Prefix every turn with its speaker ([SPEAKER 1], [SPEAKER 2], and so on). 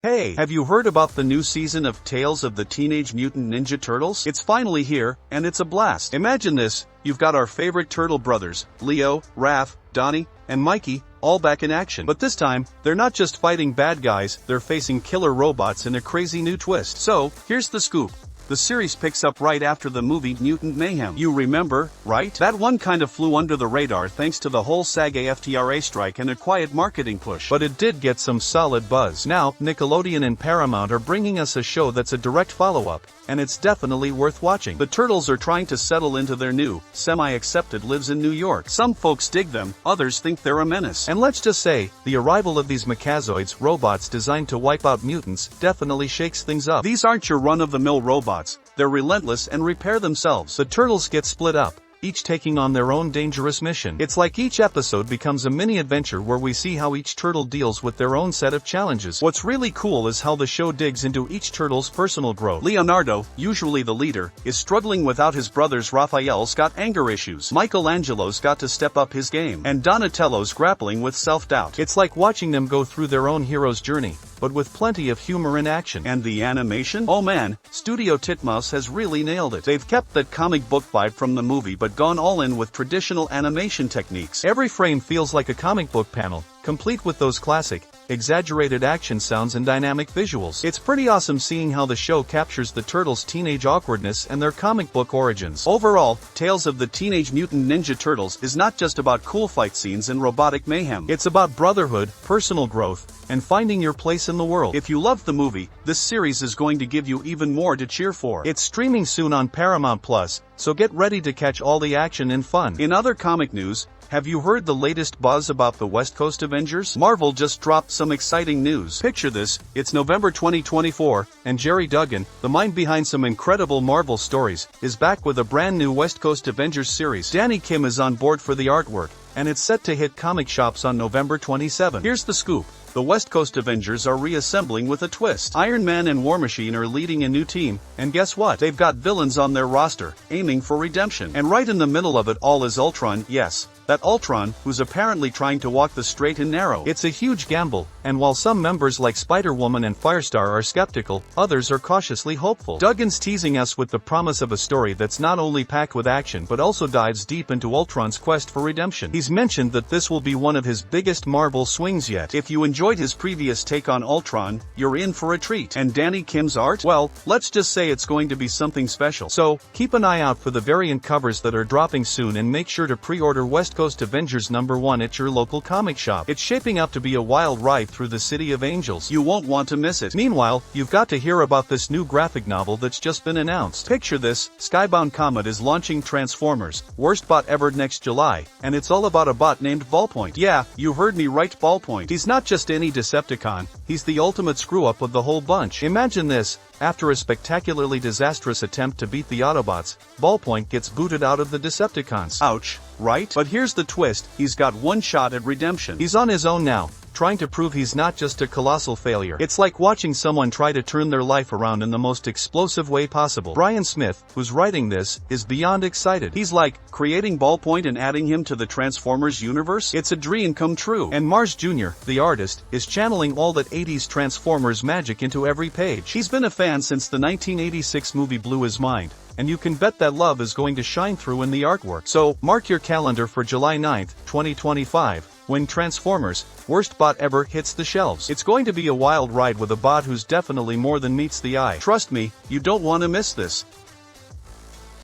[SPEAKER 1] Hey, have you heard about the new season of Tales of the Teenage Mutant Ninja Turtles? It's finally here, and it's a blast. Imagine this, you've got our favorite turtle brothers, Leo, Raph, Donnie, and Mikey, all back in action. But this time, they're not just fighting bad guys, they're facing killer robots in a crazy new twist. So, here's the scoop. The series picks up right after the movie Mutant Mayhem. You remember, right? That one kind of flew under the radar thanks to the whole SAG-AFTRA strike and a quiet marketing push. But it did get some solid buzz. Now, Nickelodeon and Paramount are bringing us a show that's a direct follow-up, and it's definitely worth watching. The Turtles are trying to settle into their new, semi-accepted lives in New York. Some folks dig them, others think they're a menace. And let's just say, the arrival of these Mekazoids, robots designed to wipe out mutants, definitely shakes things up. These aren't your run-of-the-mill robots. They're relentless and repair themselves. The Turtles get split up, each taking on their own dangerous mission. It's like each episode becomes a mini-adventure where we see how each turtle deals with their own set of challenges. What's really cool is how the show digs into each turtle's personal growth. Leonardo, usually the leader, is struggling without his brothers. Raphael's got anger issues. Michelangelo's got to step up his game. And Donatello's grappling with self-doubt. It's like watching them go through their own hero's journey, but with plenty of humor and action. And the animation? Oh man, Studio Titmouse has really nailed it. They've kept that comic book vibe from the movie but gone all in with traditional animation techniques. Every frame feels like a comic book panel, complete with those classic, exaggerated action sounds and dynamic visuals. It's pretty awesome seeing how the show captures the Turtles' teenage awkwardness and their comic book origins. Overall, Tales of the Teenage Mutant Ninja Turtles is not just about cool fight scenes and robotic mayhem. It's about brotherhood, personal growth, and finding your place in the world. If you loved the movie, this series is going to give you even more to cheer for. It's streaming soon on Paramount+, so get ready to catch all the action and fun. In other comic news, have you heard the latest buzz about the West Coast Avengers? Marvel just dropped some exciting news. Picture this, it's November 2024, and Jerry Duggan, the mind behind some incredible Marvel stories, is back with a brand new West Coast Avengers series. Danny Kim is on board for the artwork, and it's set to hit comic shops on November 27. Here's the scoop. The West Coast Avengers are reassembling with a twist. Iron Man and War Machine are leading a new team, and guess what? They've got villains on their roster, aiming for redemption. And right in the middle of it all is Ultron, yes, that Ultron, who's apparently trying to walk the straight and narrow. It's a huge gamble, and while some members like Spider-Woman and Firestar are skeptical, others are cautiously hopeful. Duggan's teasing us with the promise of a story that's not only packed with action but also dives deep into Ultron's quest for redemption. He's mentioned that this will be one of his biggest Marvel swings yet. If you enjoyed his previous take on Ultron, you're in for a treat. And Danny Kim's art? Well, let's just say it's going to be something special. So, keep an eye out for the variant covers that are dropping soon and make sure to pre-order West Coast Avengers #1 at your local comic shop. It's shaping up to be a wild ride through the City of Angels. You won't want to miss it. Meanwhile, you've got to hear about this new graphic novel that's just been announced. Picture this, Skybound Comet is launching Transformers, Worst Bot Ever next July, and it's all about a bot named Ballpoint. Yeah, you heard me right, Ballpoint. He's not just any Decepticon, he's the ultimate screw-up of the whole bunch. Imagine this, after a spectacularly disastrous attempt to beat the Autobots, Ballpoint gets booted out of the Decepticons. Ouch, right? But here's the twist, he's got one shot at redemption. He's on his own now, trying to prove he's not just a colossal failure. It's like watching someone try to turn their life around in the most explosive way possible. Brian Smith, who's writing this, is beyond excited. He's like, creating Ballpoint and adding him to the Transformers universe? It's a dream come true. And Mars Jr., the artist, is channeling all that 80s Transformers magic into every page. He's been a fan since the 1986 movie blew his mind, and you can bet that love is going to shine through in the artwork. So, mark your calendar for July 9th, 2025, when Transformers, Worst Bot Ever hits the shelves. It's going to be a wild ride with a bot who's definitely more than meets the eye. Trust me, you don't want to miss this.